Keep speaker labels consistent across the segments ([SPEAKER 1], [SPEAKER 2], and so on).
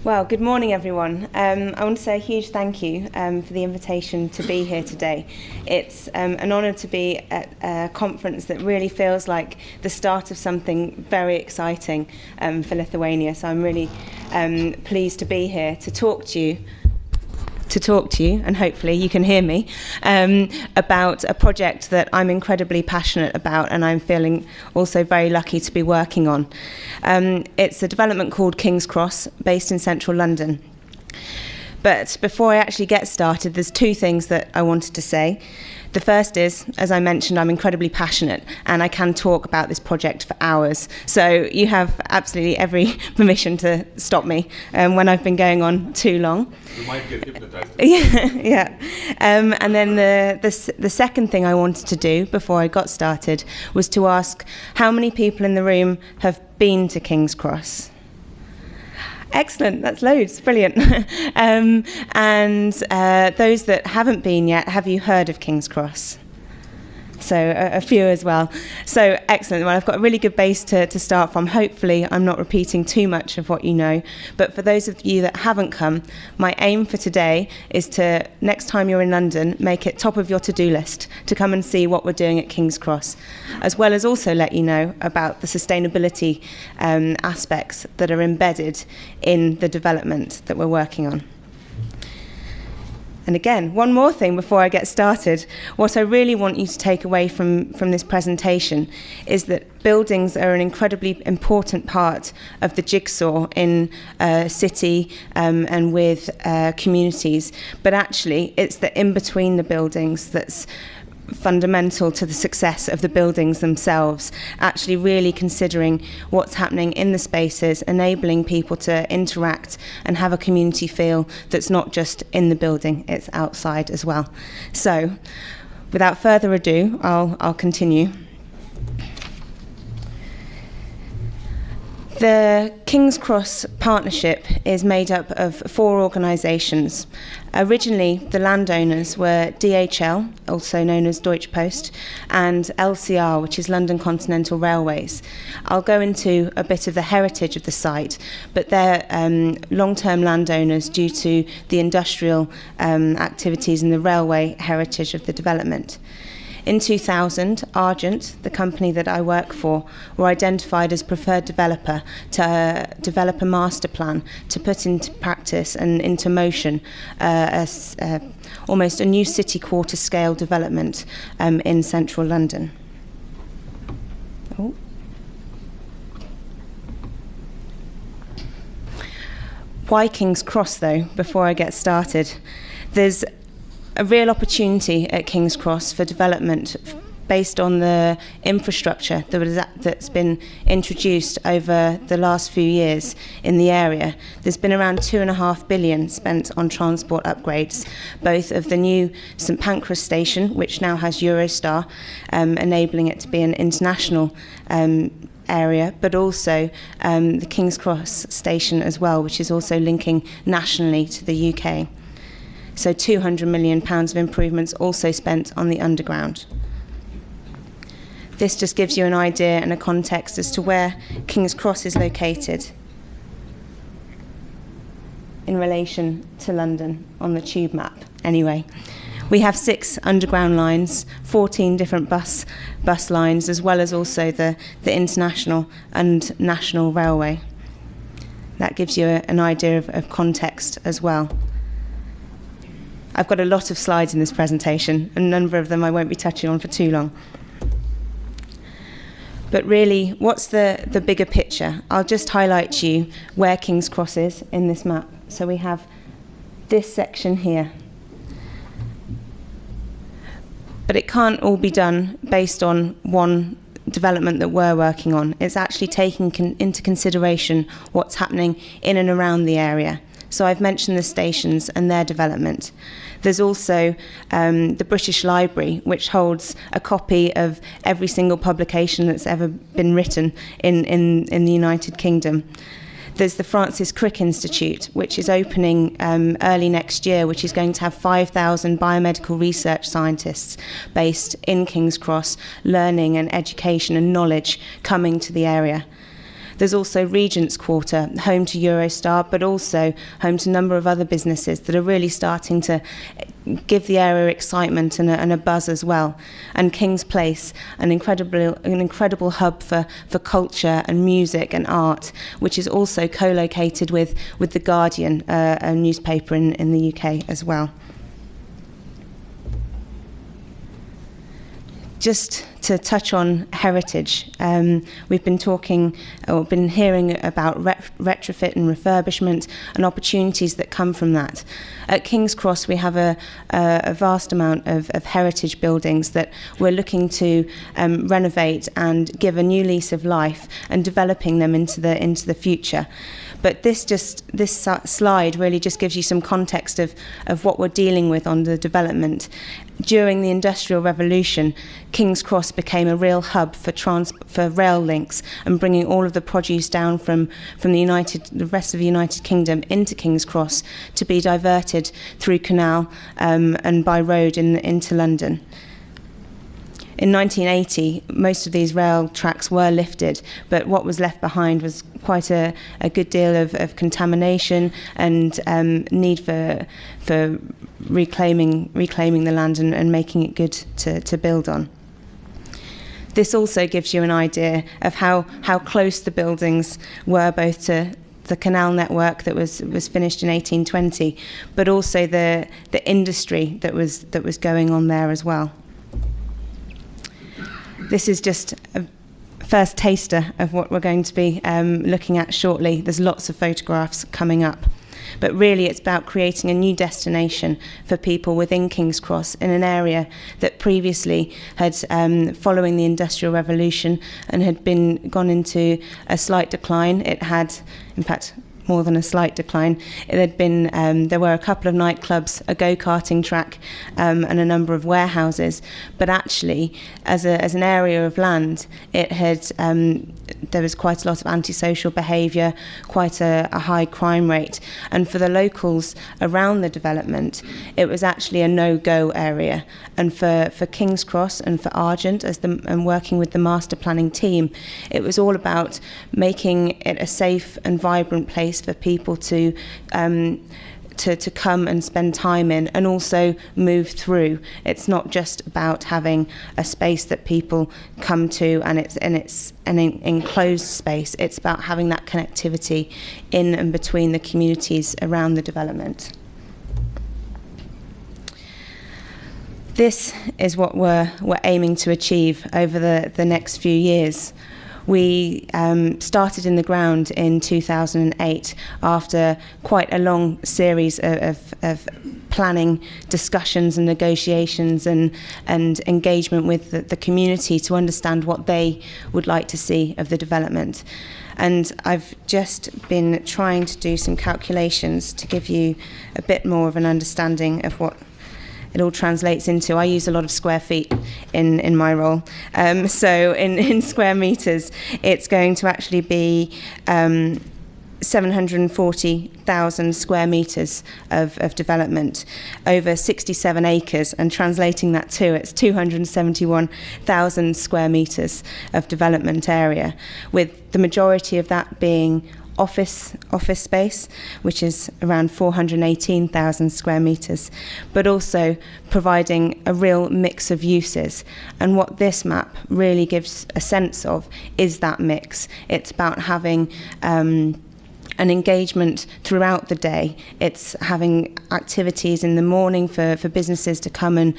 [SPEAKER 1] Well, good morning, everyone. I want to say a huge thank you for the invitation to be here today. It's an honour to be at a conference that really feels like the start of something very exciting for Lithuania. So I'm really pleased to be here to talk to you, and hopefully you can hear me, about a project that I'm incredibly passionate about and I'm feeling also very lucky to be working on. It's a development called King's Cross, based in central London. But before I actually get started, there's two things that I wanted to say. The first is, as I mentioned, I'm incredibly passionate and I can talk about this project for hours. So you have absolutely every permission to stop me when I've been going on too long.
[SPEAKER 2] You might get hypnotized.
[SPEAKER 1] Yeah. And then the second thing I wanted to do before I got started was to ask how many people in the room have been to King's Cross? Excellent, that's loads, brilliant. And those that haven't been yet, have you heard of King's Cross? So a few as well. So excellent. Well, I've got a really good base to start from. Hopefully I'm not repeating too much of what you know. But for those of you that haven't come, my aim for today is to, next time you're in London, make it top of your to-do list to come and see what we're doing at King's Cross, as well as also let you know about the sustainability aspects that are embedded in the development that we're working on. And again, one more thing before I get started. What I really want you to take away from this presentation is that buildings are an incredibly important part of the jigsaw in a city and with communities. But actually, it's the in-between the buildings that's fundamental to the success of the buildings themselves, actually really considering what's happening in the spaces, enabling people to interact and have a community feel that's not just in the building, it's outside as well. So, without further ado, I'll continue. The King's Cross Partnership is made up of 4 organisations. Originally, the landowners were DHL, also known as Deutsche Post, and LCR, which is London Continental Railways. I'll go into a bit of the heritage of the site, but they're long-term landowners due to the industrial activities and the railway heritage of the development. In 2000, Argent, the company that I work for, were identified as preferred developer to develop a master plan to put into practice and into motion almost a new city quarter scale development in central London. Why King's Cross, though, before I get started? There's a real opportunity at King's Cross for development based on the infrastructure that's been introduced over the last few years in the area. There's been around £2.5 billion spent on transport upgrades, both of the new St Pancras station, which now has Eurostar, enabling it to be an international area, but also the King's Cross station as well, which is also linking nationally to the UK. So £200 million of improvements also spent on the underground. This just gives you an idea and a context as to where King's Cross is located in relation to London on the tube map. Anyway, we have 6 underground lines, 14 different bus lines, as well as also the international and national railway. That gives you an idea of context as well. I've got a lot of slides in this presentation, and a number of them I won't be touching on for too long. But really, what's the bigger picture? I'll just highlight to you where King's Cross is in this map. So we have this section here. But it can't all be done based on one development that we're working on. It's actually taking into consideration what's happening in and around the area. So I've mentioned the stations and their development. There's also the British Library, which holds a copy of every single publication that's ever been written in the United Kingdom. There's the Francis Crick Institute, which is opening early next year, which is going to have 5,000 biomedical research scientists based in King's Cross, learning and education and knowledge coming to the area. There's also Regent's Quarter, home to Eurostar, but also home to a number of other businesses that are really starting to give the area excitement and a buzz as well. And King's Place, an incredible hub for culture and music and art, which is also co-located with The Guardian, a newspaper in the UK as well. Just to touch on heritage, we've been hearing about retrofit and refurbishment and opportunities that come from that. At King's Cross, we have a vast amount of heritage buildings that we're looking to renovate and give a new lease of life and developing them into the future. But this slide really just gives you some context of what we're dealing with on the development. During the Industrial Revolution, King's Cross became a real hub for rail links and bringing all of the produce down from the rest of the United Kingdom into King's Cross to be diverted through canal and by road into London. In 1980, most of these rail tracks were lifted, but what was left behind was quite a good deal of contamination and need for reclaiming the land and making it good to build on. This also gives you an idea of how close the buildings were, both to the canal network that was finished in 1820, but also the industry that was going on there as well. This is just a first taster of what we're going to be looking at shortly. There's lots of photographs coming up. But really it's about creating a new destination for people within King's Cross in an area that previously had, following the Industrial Revolution, and had gone into a slight decline. It had, in fact, more than a slight decline. It had been, there were a couple of nightclubs, a go-karting track, and a number of warehouses. But actually, as an area of land, it had, there was quite a lot of antisocial behaviour, quite a high crime rate. And for the locals around the development, it was actually a no-go area. And for King's Cross and for Argent, and working with the master planning team, it was all about making it a safe and vibrant place for people to come and spend time in and also move through. It's not just about having a space that people come to and it's an enclosed space. It's about having that connectivity in and between the communities around the development. This is what we're aiming to achieve over the next few years. We started in the ground in 2008 after quite a long series of planning, discussions and negotiations and engagement with the community to understand what they would like to see of the development. And I've just been trying to do some calculations to give you a bit more of an understanding of what it all translates into. I use a lot of square feet in my role. So in square metres, it's going to actually be 740,000 square metres of development over 67 acres, and translating that to, it's 271,000 square metres of development area, with the majority of that being office space, which is around 418,000 square metres, but also providing a real mix of uses. And what this map really gives a sense of is that mix. It's about having an engagement throughout the day. It's having activities in the morning for businesses to come and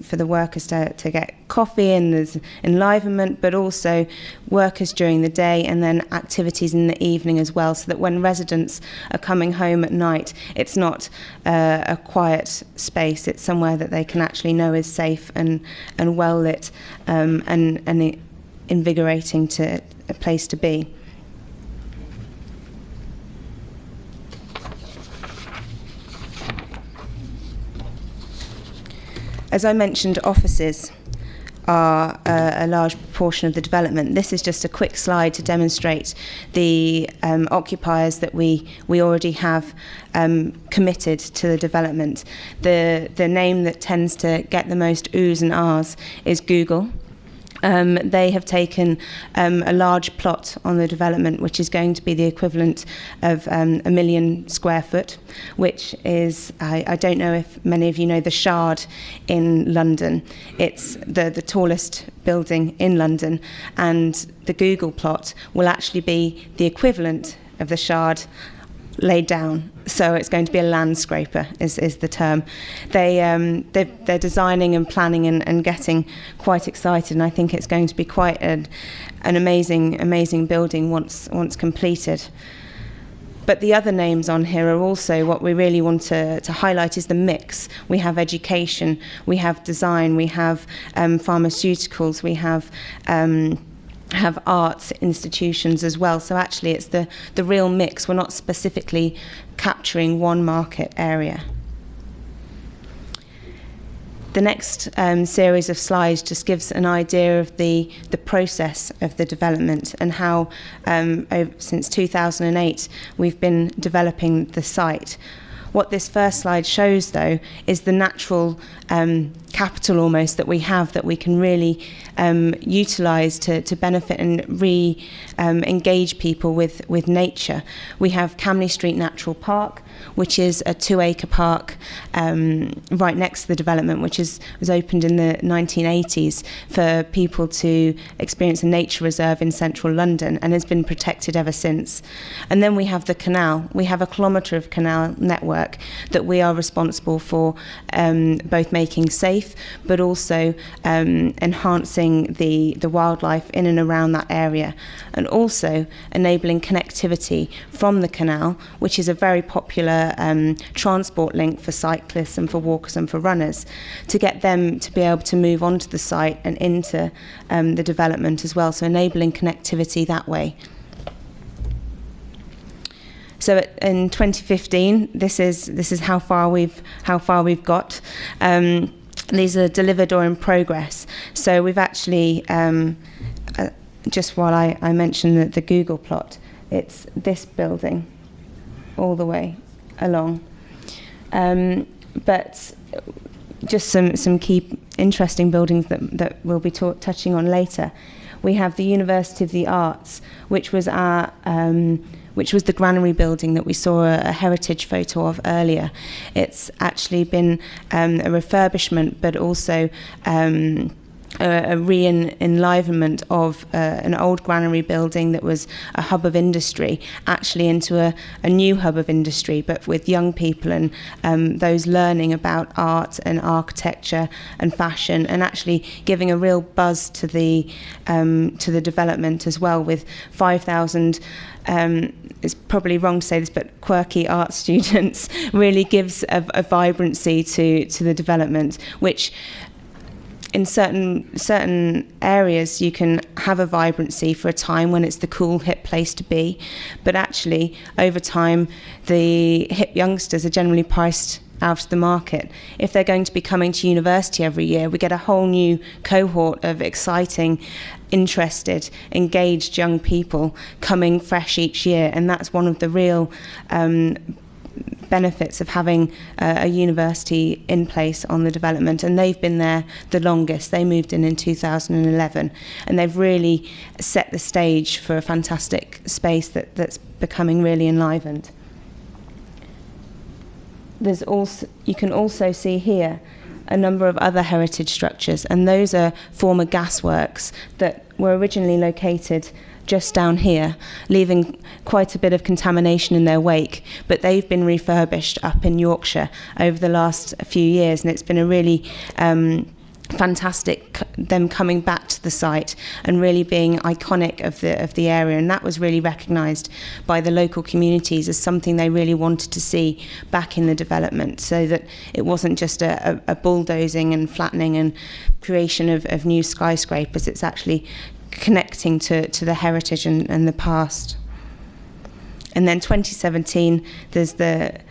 [SPEAKER 1] for the workers to get coffee, and there's enlivenment, but also workers during the day and then activities in the evening as well, so that when residents are coming home at night, it's not a quiet space. It's somewhere that they can actually know is safe and well lit and invigorating to a place to be. As I mentioned, offices are a large proportion of the development. This is just a quick slide to demonstrate the occupiers that we already have committed to the development. The name that tends to get the most oohs and ahs is Google. They have taken a large plot on the development, which is going to be the equivalent of 1 million square foot, which is, I don't know if many of you know the Shard in London. It's the tallest building in London, and the Google plot will actually be the equivalent of the Shard laid down. So it's going to be a land scraper is the term. They're designing and planning and getting quite excited, and I think it's going to be quite an amazing building once completed. But the other names on here are also what we really want to highlight is the mix. We have education, we have design, we have pharmaceuticals, we have arts institutions as well. So actually it's the real mix. We're not specifically capturing one market area. The next series of slides just gives an idea of the process of the development and how since 2008 we've been developing the site. What this first slide shows, though, is the natural capital almost that we have that we can really utilise to benefit and engage people with nature. We have Camley Street Natural Park, which is a 2-acre park right next to the development, which was opened in the 1980s for people to experience a nature reserve in central London and has been protected ever since. And then we have the canal. We have a kilometre of canal network that we are responsible for both making safe but also enhancing the wildlife in and around that area, and also enabling connectivity from the canal, which is a very popular transport link for cyclists and for walkers and for runners, to get them to be able to move onto the site and into the development as well, so enabling connectivity that way. So in 2015, this is how far we've got. These are delivered or in progress. So we've actually, just while I mentioned the Google plot, it's this building all the way along. But just some key interesting buildings that we'll be touching on later. We have the University of the Arts, which was the granary building that we saw a heritage photo of earlier. It's actually been a refurbishment, but also a re-enlivenment of an old granary building that was a hub of industry, actually into a new hub of industry, but with young people and those learning about art and architecture and fashion, and actually giving a real buzz to the development as well, with 5,000 it's probably wrong to say this, but quirky art students really gives a vibrancy to the development, which in certain areas you can have a vibrancy for a time when it's the cool hip place to be, but actually over time the hip youngsters are generally priced out of the market. If they're going to be coming to university every year, we get a whole new cohort of exciting, interested, engaged young people coming fresh each year, and that's one of the real benefits of having a university in place on the development. And they've been there the longest. They moved in 2011, and they've really set the stage for a fantastic space that's becoming really enlivened. You can also see here a number of other heritage structures, and those are former gasworks that were originally located just down here, leaving quite a bit of contamination in their wake, but they've been refurbished up in Yorkshire over the last few years, and it's been a really fantastic them coming back to the site and really being iconic of the area, and that was really recognised by the local communities as something they really wanted to see back in the development, so that it wasn't just a bulldozing and flattening and creation of new skyscrapers. It's actually connecting to the heritage and the past. And then 2017, there's the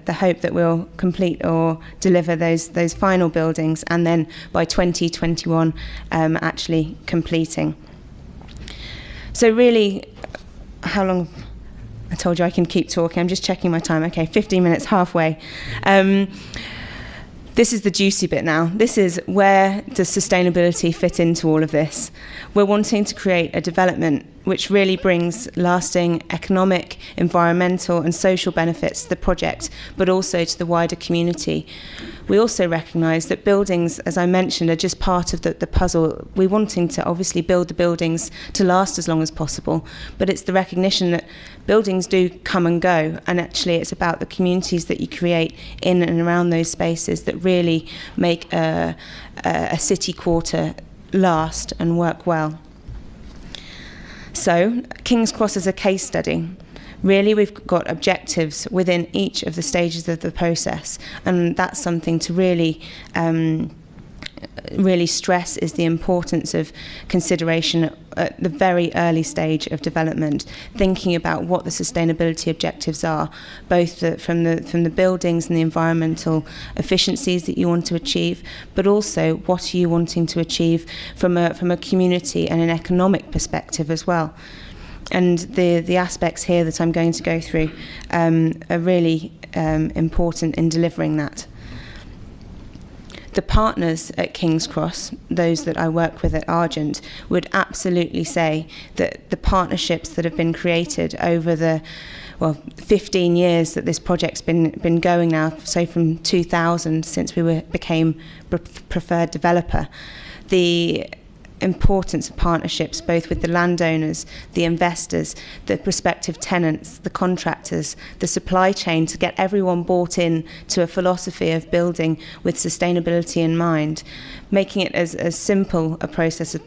[SPEAKER 1] hope that we'll complete or deliver those final buildings, and then by 2021 actually completing. So really, how long? I told you I can keep talking. I'm just checking my time. Okay, 15 minutes, halfway. This is the juicy bit now. This is where does sustainability fit into all of this? We're wanting to create a development which really brings lasting economic, environmental and social benefits to the project, but also to the wider community. We also recognise that buildings, as I mentioned, are just part of the puzzle. We're wanting to obviously build the buildings to last as long as possible, but it's the recognition that buildings do come and go, and actually it's about the communities that you create in and around those spaces that really make a city quarter last and work well. So, King's Cross is a case study. Really, we've got objectives within each of the stages of the process, and that's something to really stress is the importance of consideration at the very early stage of development, thinking about what the sustainability objectives are, both from the buildings and the environmental efficiencies that you want to achieve, but also what are you wanting to achieve from a community and an economic perspective as well. And the aspects here that I'm going to go through are really important in delivering that. The partners at King's Cross, those that I work with at Argent, would absolutely say that the partnerships that have been created over the 15 years that this project's been going now, so from 2000, since we became preferred developer, the importance of partnerships both with the landowners, the investors, the prospective tenants, the contractors, the supply chain, to get everyone bought in to a philosophy of building with sustainability in mind, making it as simple a process as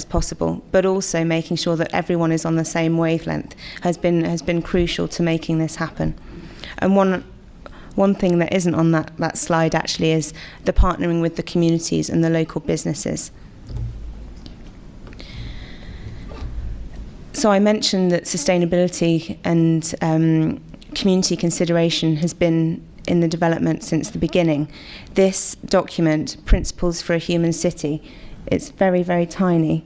[SPEAKER 1] possible, but also making sure that everyone is on the same wavelength has been crucial to making this happen. And one thing that isn't on that slide actually is the partnering with the communities and the local businesses. So I mentioned that sustainability and community consideration has been in the development since the beginning. This document, Principles for a Human City, it's very, very tiny.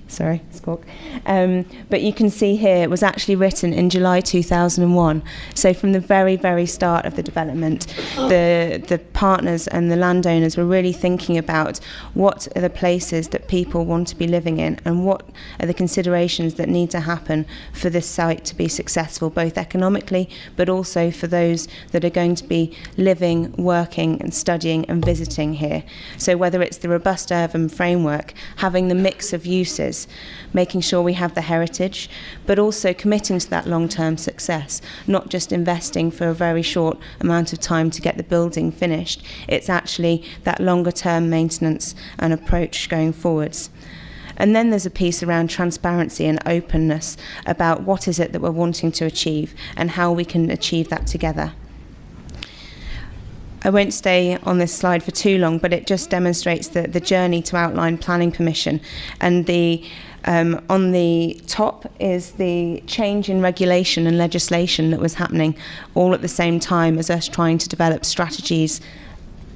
[SPEAKER 1] Sorry, squawk. But you can see here it was actually written in July 2001. So from the very, very start of the development, the partners and the landowners were really thinking about what are the places that people want to be living in and what are the considerations that need to happen for this site to be successful, both economically, but also for those that are going to be living, working and studying and visiting here. So whether it's the robust urban framework, having the mix of uses, making sure we have the heritage, but also committing to that long-term success, not just investing for a very short amount of time to get the building finished. It's actually that longer-term maintenance and approach going forwards. And then there's a piece around transparency and openness about what is it that we're wanting to achieve and how we can achieve that together. I won't stay on this slide for too long, but it just demonstrates the journey to outline planning permission. And on the top is the change in regulation and legislation that was happening all at the same time as us trying to develop strategies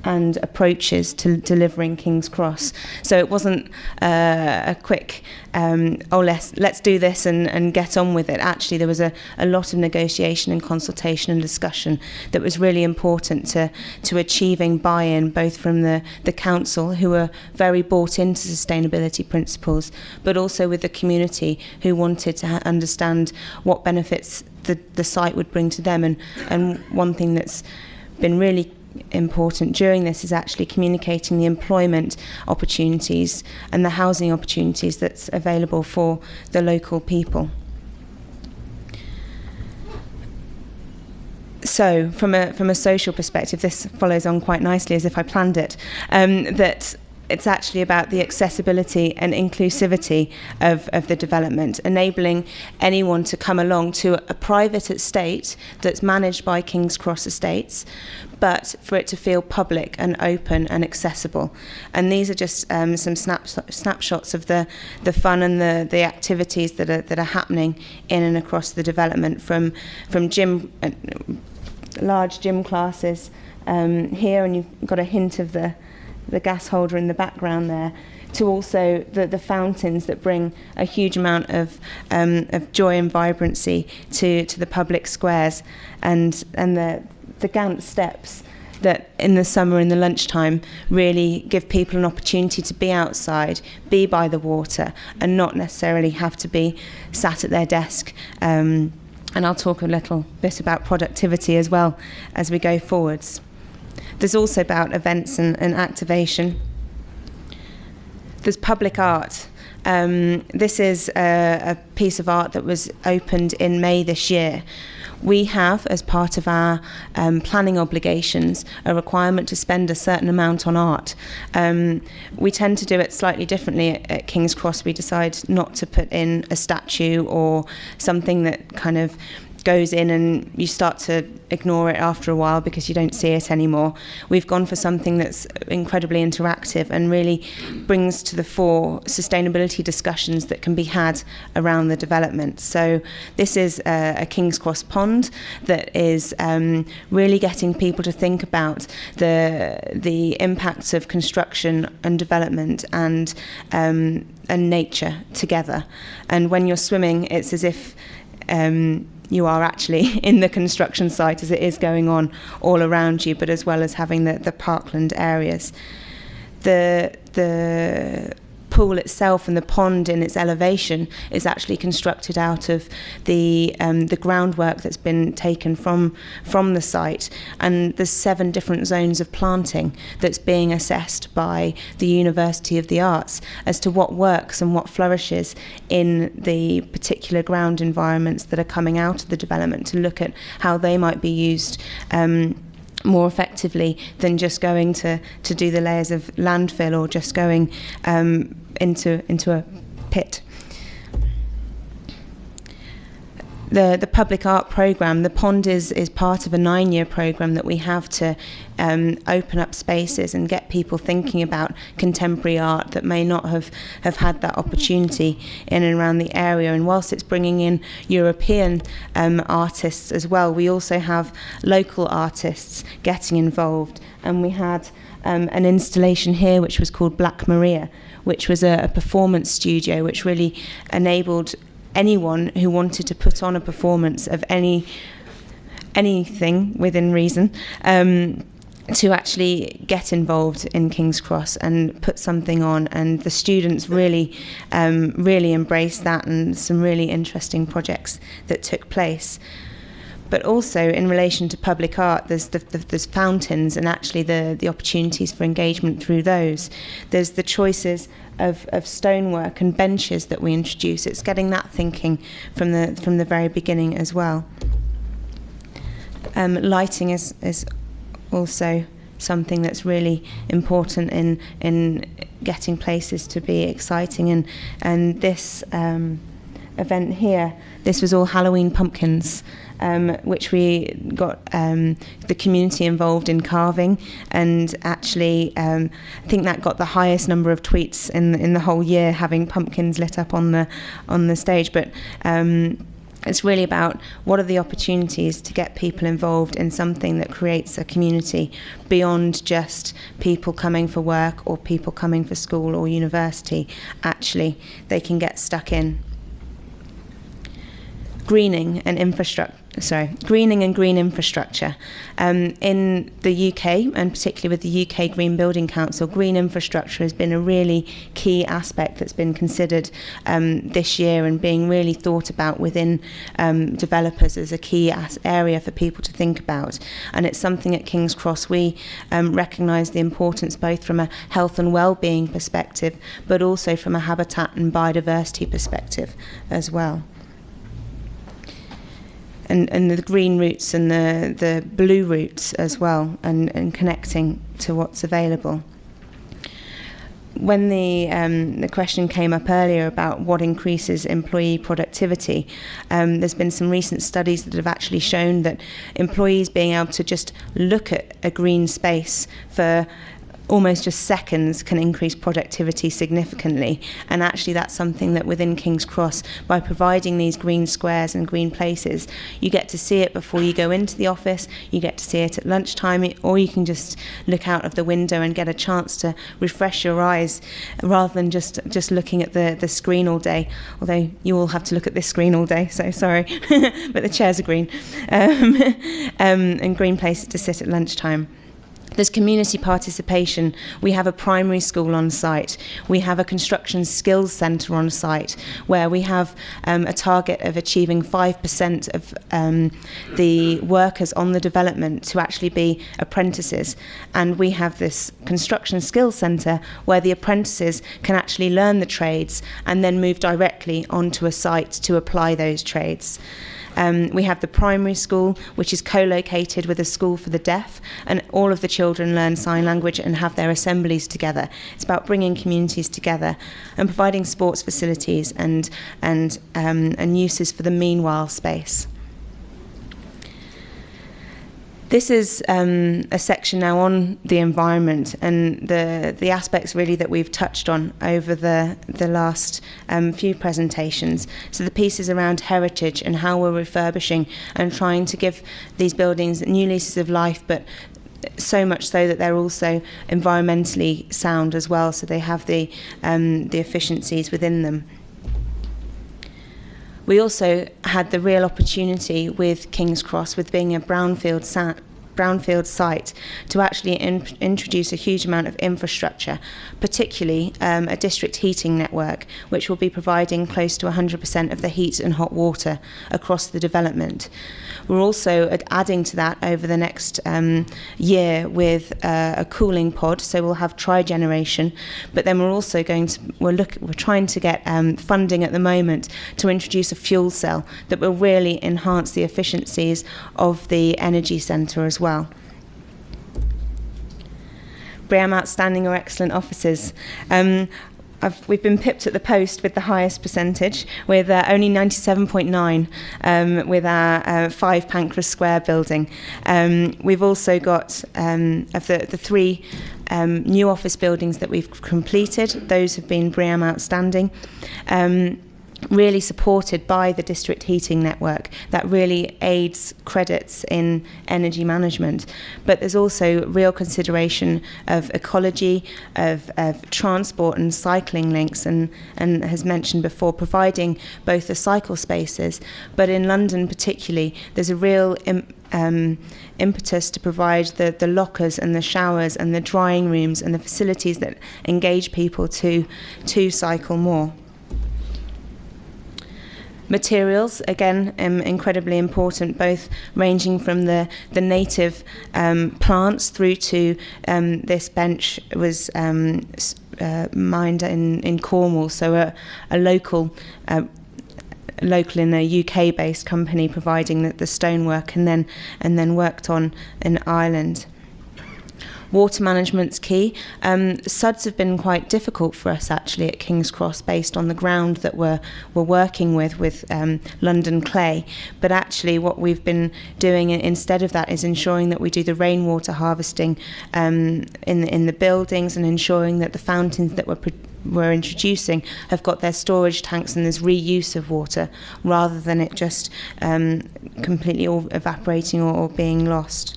[SPEAKER 1] and approaches to delivering King's Cross. So it wasn't a quick, let's do this and get on with it. Actually, there was a lot of negotiation and consultation and discussion that was really important to achieving buy-in, both from the council, who were very bought into sustainability principles, but also with the community, who wanted to understand what benefits the site would bring to them. And one thing that's been really important during this is actually communicating the employment opportunities and the housing opportunities that's available for the local people. So from a social perspective, this follows on quite nicely as if I planned it, that it's actually about the accessibility and inclusivity of the development, enabling anyone to come along to a private estate that's managed by King's Cross Estates, but for it to feel public and open and accessible. And these are just some snapshots of the fun and the activities that are happening in and across the development, from gym, large gym classes here, and you've got a hint of the gas holder in the background there, to also the fountains that bring a huge amount of joy and vibrancy to the public squares, and the Gantt steps that in the summer, in the lunchtime, really give people an opportunity to be outside, be by the water, and not necessarily have to be sat at their desk. And I'll talk a little bit about productivity as well as we go forwards. There's also about events and activation. There's public art. This is a piece of art that was opened in May this year. We have, as part of our planning obligations, a requirement to spend a certain amount on art. We tend to do it slightly differently at King's Cross. We decide not to put in a statue or something that kind of goes in and you start to ignore it after a while because you don't see it anymore. We've gone for something that's incredibly interactive and really brings to the fore sustainability discussions that can be had around the development. So this is a King's Cross pond that is really getting people to think about the impacts of construction and development and nature together. And when you're swimming, it's as if you are actually in the construction site as it is going on all around you, but as well as having the parkland areas. The pool itself and the pond in its elevation is actually constructed out of the groundwork that's been taken from the site, and there's 7 different zones of planting that's being assessed by the University of the Arts as to what works and what flourishes in the particular ground environments that are coming out of the development, to look at how they might be used more effectively than just going to do the layers of landfill or just going into a pit. The public art programme, the pond is part of a 9-year programme that we have to open up spaces and get people thinking about contemporary art that may not have had that opportunity in and around the area. And whilst it's bringing in European artists as well, we also have local artists getting involved. And we had an installation here which was called Black Maria, which was a performance studio which really enabled anyone who wanted to put on a performance of anything within reason to actually get involved in King's Cross and put something on. And the students really embraced that, and some really interesting projects that took place. But also in relation to public art, there's fountains and actually the opportunities for engagement through those. There's the choices of stonework and benches that we introduce. It's getting that thinking from the very beginning as well. Lighting is also something that's really important in getting places to be exciting. And this event here, this was all Halloween pumpkins, which we got the community involved in carving, and actually I think that got the highest number of tweets in the whole year, having pumpkins lit up on the stage. But it's really about what are the opportunities to get people involved in something that creates a community beyond just people coming for work or people coming for school or university. Actually, they can get stuck in. Greening and green infrastructure. In the UK, and particularly with the UK Green Building Council, green infrastructure has been a really key aspect that's been considered this year and being really thought about within developers as a key area for people to think about. And it's something at King's Cross we recognise the importance both from a health and well-being perspective, but also from a habitat and biodiversity perspective as well. And the green routes and the blue routes as well, and connecting to what's available. When the question came up earlier about what increases employee productivity, there's been some recent studies that have actually shown that employees being able to just look at a green space for almost just seconds can increase productivity significantly. And actually that's something that within King's Cross, by providing these green squares and green places, you get to see it before you go into the office, you get to see it at lunchtime, or you can just look out of the window and get a chance to refresh your eyes rather than just looking at the screen all day. Although you all have to look at this screen all day, so sorry, but the chairs are green. And green places to sit at lunchtime. There's community participation. We have a primary school on site. We have a construction skills centre on site where we have a target of achieving 5% of the workers on the development to actually be apprentices. And we have this construction skills centre where the apprentices can actually learn the trades and then move directly onto a site to apply those trades. We have the primary school, which is co-located with a school for the deaf, and all of the children learn sign language and have their assemblies together. It's about bringing communities together and providing sports facilities and uses for the meanwhile space. This is a section now on the environment and the aspects really that we've touched on over the last few presentations. So the pieces around heritage and how we're refurbishing and trying to give these buildings new leases of life, but so much so that they're also environmentally sound as well, so they have the efficiencies within them. We also had the real opportunity with King's Cross, with being a brownfield site, to actually introduce a huge amount of infrastructure, particularly a district heating network, which will be providing close to 100% of the heat and hot water across the development. We're also adding to that over the next year with a cooling pod, so we'll have tri-generation, but then we're also we're trying to get funding at the moment to introduce a fuel cell that will really enhance the efficiencies of the energy centre as well. BREEAM Outstanding or Excellent offices. We've been pipped at the post with the highest percentage, with only 97.9 with our 5 Pancras Square building. We've also got, of the 3 new office buildings that we've completed, those have been BREEAM Outstanding. Really supported by the district heating network that really aids credits in energy management. But there's also real consideration of ecology, of transport and cycling links, and as mentioned before, providing both the cycle spaces, but in London particularly, there's a real impetus to provide the lockers and the showers and the drying rooms and the facilities that engage people to cycle more. Materials, again, incredibly important, both ranging from the native plants through to this bench was mined in Cornwall, so a local in a UK-based company providing the stonework and then worked on in Ireland. Water management's key. SUDs have been quite difficult for us actually at King's Cross based on the ground that we're working with London clay. But actually what we've been doing instead of that is ensuring that we do the rainwater harvesting in the buildings and ensuring that the fountains that we're introducing have got their storage tanks and there's reuse of water rather than it just completely all evaporating or being lost.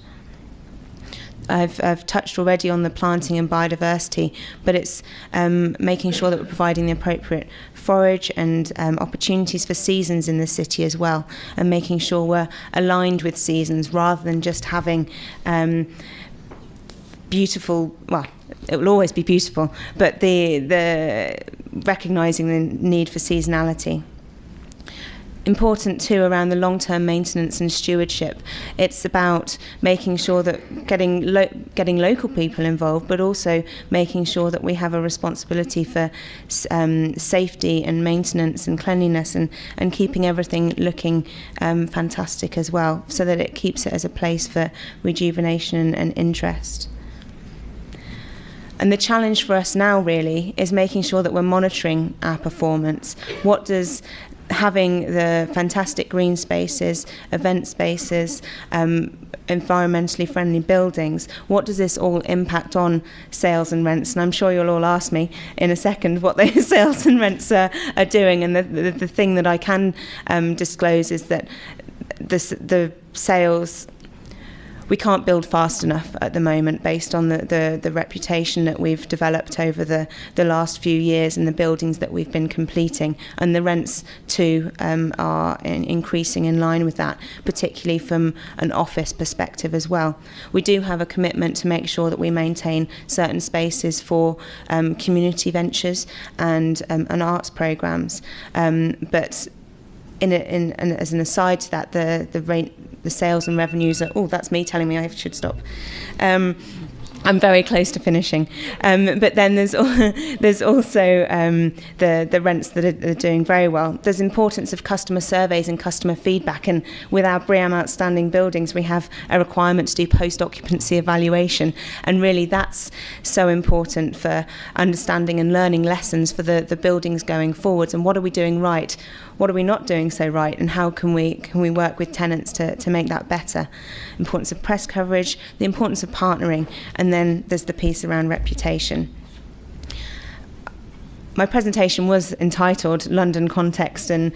[SPEAKER 1] I've touched already on the planting and biodiversity, but it's making sure that we're providing the appropriate forage and opportunities for seasons in the city as well, and making sure we're aligned with seasons rather than just having beautiful, well, it will always be beautiful, but the recognising the need for seasonality. Important too around the long-term maintenance and stewardship. It's about making sure that getting local people involved, but also making sure that we have a responsibility for safety and maintenance and cleanliness and keeping everything looking fantastic as well, so that it keeps it as a place for rejuvenation and interest. And the challenge for us now really is making sure that we're monitoring our performance. What does having the fantastic green spaces, event spaces, environmentally friendly buildings, what does this all impact on sales and rents? And I'm sure you'll all ask me in a second what those sales and rents are doing. And the thing that I can disclose is that the sales, we can't build fast enough at the moment based on the reputation that we've developed over the last few years and the buildings that we've been completing. And the rents too are increasing in line with that, particularly from an office perspective as well. We do have a commitment to make sure that we maintain certain spaces for community ventures and arts programmes. But as an aside to that, the sales and revenues are, that's me telling me I should stop. I'm very close to finishing. But then there's also the rents that are doing very well. There's importance of customer surveys and customer feedback, and with our BREEAM Outstanding buildings, we have a requirement to do post-occupancy evaluation, and really that's so important for understanding and learning lessons for the buildings going forwards, and what are we doing right, what are we not doing so right, and how can we work with tenants to make that better. Importance of press coverage, the importance of partnering, and then there's the piece around reputation. My presentation was entitled London Context, and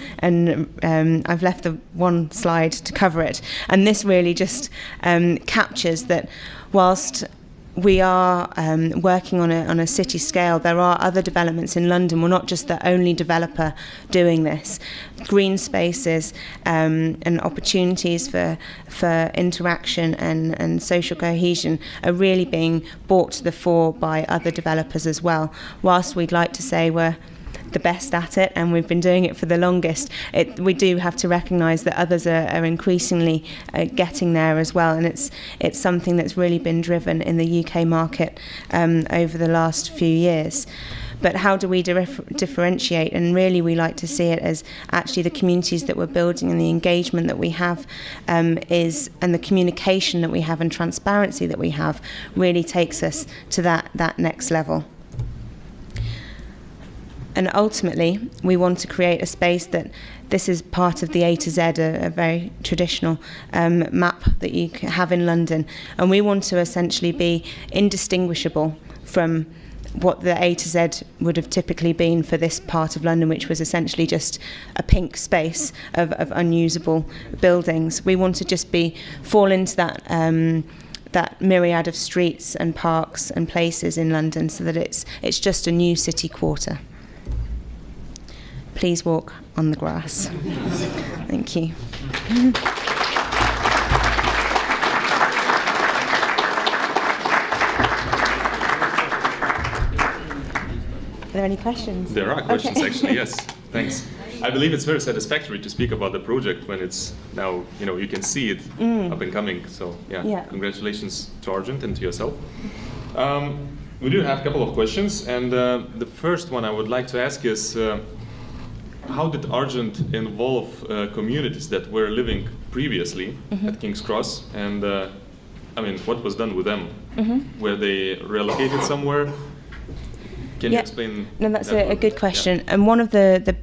[SPEAKER 1] I've left the one slide to cover it. And this really just captures that whilst we are working on a city scale, there are other developments in London. We're not just the only developer doing this. Green spaces and opportunities for interaction and social cohesion are really being brought to the fore by other developers as well. Whilst we'd like to say we're the best at it and we've been doing it for the longest, we do have to recognise that others are increasingly getting there as well, and it's something that's really been driven in the UK market over the last few years. But how do we differentiate? And really we like to see it as actually the communities that we're building and the engagement that we have and the communication that we have and transparency that we have really takes us to that next level. And ultimately, we want to create a space that this is part of the A to Z, a very traditional map that you have in London. And we want to essentially be indistinguishable from what the A to Z would have typically been for this part of London, which was essentially just a pink space of unusable buildings. We want to just fall into that myriad of streets and parks and places in London, so that it's just a new city quarter. Please walk on the grass. Thank you. Are there any questions?
[SPEAKER 2] There are questions, actually, yes. Thanks. I believe it's very satisfactory to speak about the project when it's now, you can see it up and coming. So, yeah. Congratulations to Argent and to yourself. We do have a couple of questions, and the first one I would like to ask is, how did Argent involve communities that were living previously at King's Cross? And what was done with them? Were they relocated somewhere? Can you explain?
[SPEAKER 1] No, that's a good question. And one of the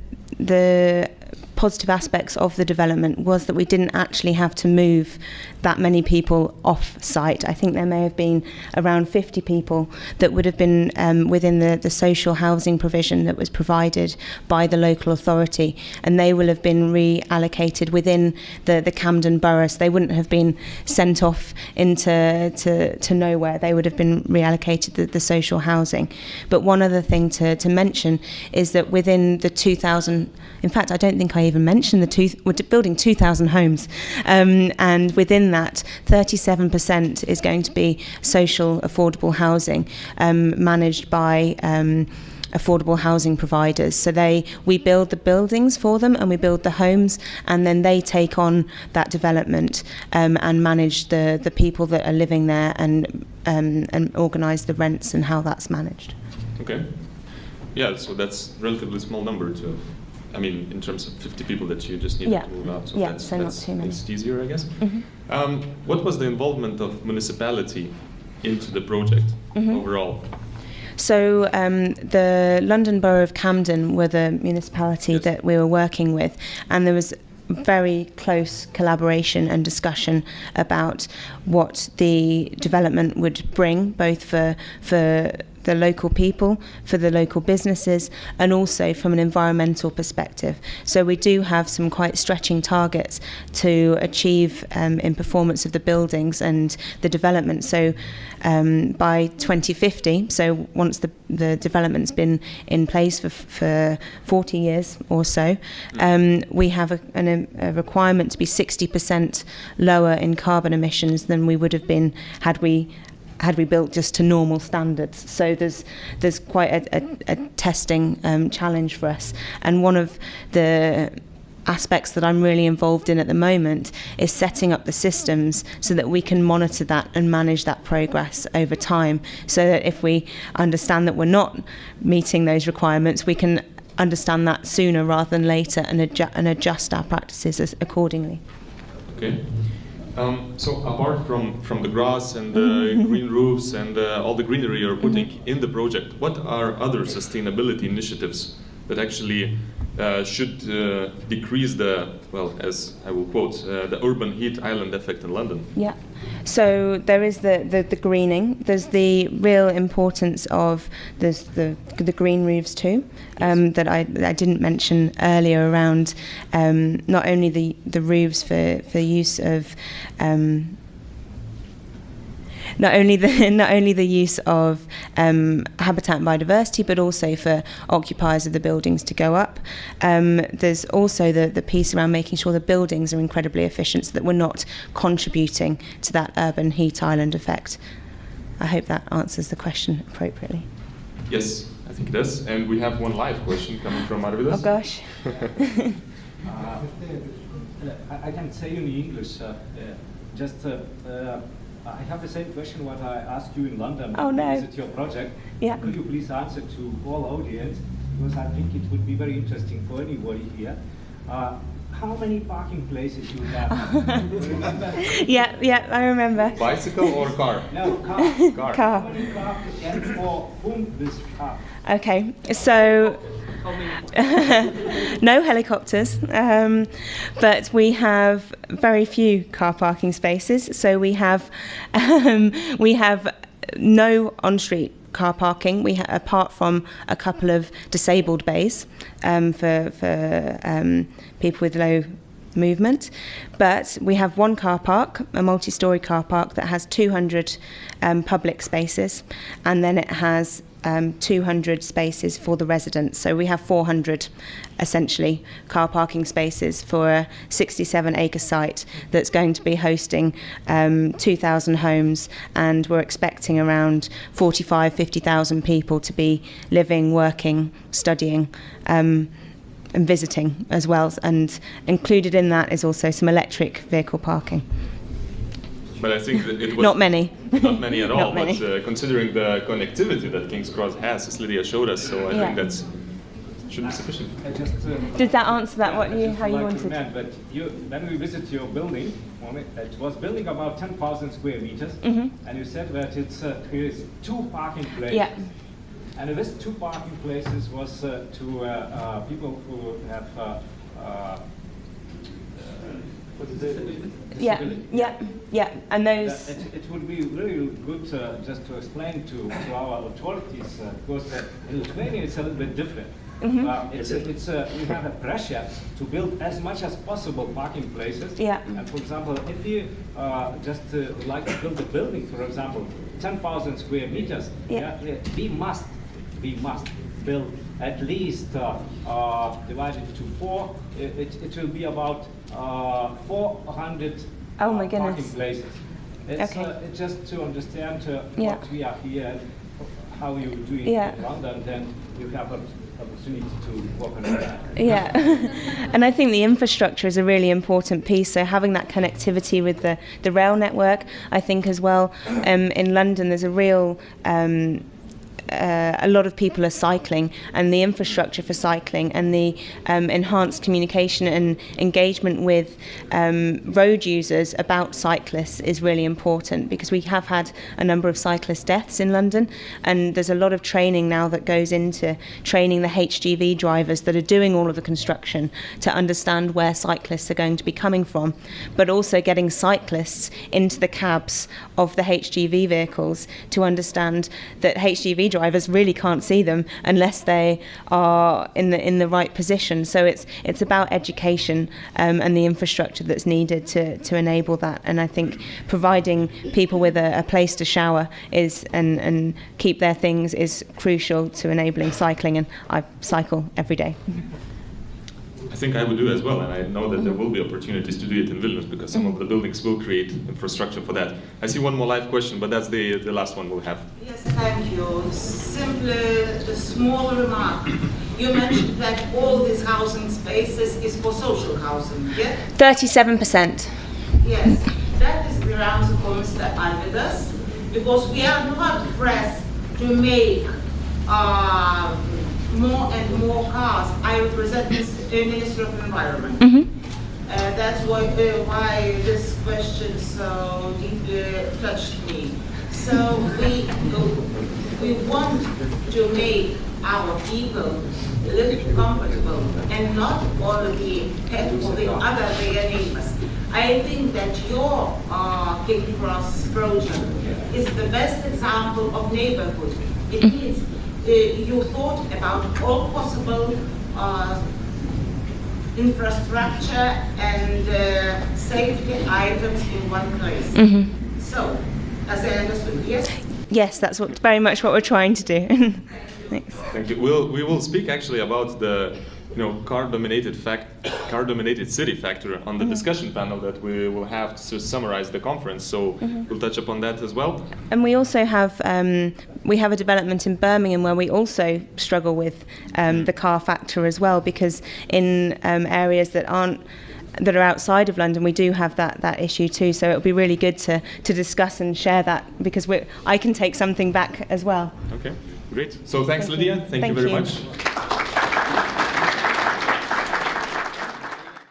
[SPEAKER 1] positive aspects of the development was that we didn't actually have to move that many people off site. I think there may have been around 50 people that would have been within the social housing provision that was provided by the local authority, and they will have been reallocated within the Camden Borough. So they wouldn't have been sent off to nowhere. They would have been reallocated the social housing. But one other thing to mention is that within the 2,000, in fact, I don't think I even mentioned we're building 2,000 homes, and within that, 37% is going to be social affordable housing managed by affordable housing providers. So we build the buildings for them and we build the homes, and then they take on that development and manage the people that are living there and organise the rents and how that's managed.
[SPEAKER 2] Okay. Yeah, so that's a relatively small number in terms of 50 people that you just needed to move out. So
[SPEAKER 1] not too many.
[SPEAKER 2] It's easier, I guess. What was the involvement of municipality into the project overall?
[SPEAKER 1] So the London Borough of Camden were the municipality that we were working with, and there was very close collaboration and discussion about what the development would bring, both for the local people, for the local businesses, and also from an environmental perspective. So we do have some quite stretching targets to achieve in performance of the buildings and the development. So by 2050, so once the development's been in place for 40 years or so, we have a requirement to be 60% lower in carbon emissions than we would have been had we built just to normal standards. So there's quite a testing challenge for us. And one of the aspects that I'm really involved in at the moment is setting up the systems so that we can monitor that and manage that progress over time, so that if we understand that we're not meeting those requirements, we can understand that sooner rather than later and adjust our practices accordingly.
[SPEAKER 2] Okay. So apart from the grass and the green roofs and all the greenery you're putting in the project, what are other sustainability initiatives that actually should decrease as I will quote, the urban heat island effect in London?
[SPEAKER 1] Yeah. So there is the greening. There's the real importance of the green roofs too, that I didn't mention earlier, around not only the roofs for use of not only the use of habitat and biodiversity, but also for occupiers of the buildings to go up. There's also the piece around making sure the buildings are incredibly efficient, so that we're not contributing to that urban heat island effect. I hope that answers the question appropriately.
[SPEAKER 2] Yes, I think it does. And we have one live question coming from Arvidas.
[SPEAKER 1] Oh gosh.
[SPEAKER 3] I can say in English, I have the same question what I asked you in London.
[SPEAKER 1] Oh no.
[SPEAKER 3] Is it your project?
[SPEAKER 1] Yeah.
[SPEAKER 3] Could you please answer to all audience, because I think it would be very interesting for anybody here. How many parking places you have? Remember?
[SPEAKER 1] Yeah, I remember.
[SPEAKER 2] Bicycle or car?
[SPEAKER 3] No, car.
[SPEAKER 1] Car.
[SPEAKER 3] How many cars and for whom this car?
[SPEAKER 1] Okay, so no helicopters, but we have very few car parking spaces. So we have no on-street car parking. Apart from a couple of disabled bays for people with low movement, but we have one car park, a multi-storey car park that has 200 public spaces, and then it has 200 spaces for the residents. So we have 400 essentially car parking spaces for a 67-acre site that's going to be hosting 2,000 homes, and we're expecting around 50,000 people to be living, working, studying, and visiting as well. And included in that is also some electric vehicle parking.
[SPEAKER 2] But I think that it was
[SPEAKER 1] not many
[SPEAKER 2] at all.
[SPEAKER 1] Not many.
[SPEAKER 2] But considering the connectivity that King's Cross has, as Lydia showed us, so I think that should be sufficient.
[SPEAKER 1] Did that answer that? How you wanted?
[SPEAKER 3] But when we visit your building, it was building about 10,000 square meters, and you said that it is 2 parking places.
[SPEAKER 1] Yeah.
[SPEAKER 3] And this 2 parking places was to people who have.
[SPEAKER 1] Yeah, and those.
[SPEAKER 3] It would be really good just to explain to our authorities, because in Lithuania it's a little bit different. We have a pressure to build as much as possible parking places.
[SPEAKER 1] Yeah.
[SPEAKER 3] And for example, if you just like to build a building, for example, 10,000 square meters, we must build at least divided to 4. It will be about 400 parking places. It's just to understand what we are here and how you do it in London, then you have an opportunity to work on that.
[SPEAKER 1] Yeah, and I think the infrastructure is a really important piece. So having that connectivity with the rail network, I think as well. In London, there's a real a lot of people are cycling, and the infrastructure for cycling and the enhanced communication and engagement with road users about cyclists is really important, because we have had a number of cyclist deaths in London, and there's a lot of training now that goes into training the HGV drivers that are doing all of the construction to understand where cyclists are going to be coming from, but also getting cyclists into the cabs of the HGV vehicles to understand that HGV drivers really can't see them unless they are in the right position. So it's about education and the infrastructure that's needed to enable that. And I think providing people with a place to shower and keep their things is crucial to enabling cycling, and I cycle every day.
[SPEAKER 2] I think I will do as well, and I know that there will be opportunities to do it in Vilnius, because some of the buildings will create infrastructure for that. I see one more live question, but that's the last one we'll have.
[SPEAKER 4] Yes, thank you. Simply a small remark. You mentioned that all these housing spaces is for social housing, yeah?
[SPEAKER 1] 37%.
[SPEAKER 4] Yes, that is the answer for Mr. Alvidas, because we are not pressed to make more and more cars. I represent the Ministry of Environment. That's why this question so deeply touched me. So we want to make our people live comfortable and not only have the other their neighbors. I think that your King Cross project is the best example of neighborhood. It means you thought about all possible infrastructure and safety items in one place. So, as I understood, yes?
[SPEAKER 1] Yes, that's very much what we're trying to do. Thanks.
[SPEAKER 2] Thank you. We will speak actually about the car-dominated city factor on the discussion panel that we will have to summarize the conference. So we'll touch upon that as well.
[SPEAKER 1] And we also have a development in Birmingham where we also struggle with the car factor as well, because in areas that are outside of London, we do have that issue too. So it'll be really good to discuss and share that, because I can take something back as well.
[SPEAKER 2] Okay, great. So thanks, Lydia. Thank you very much.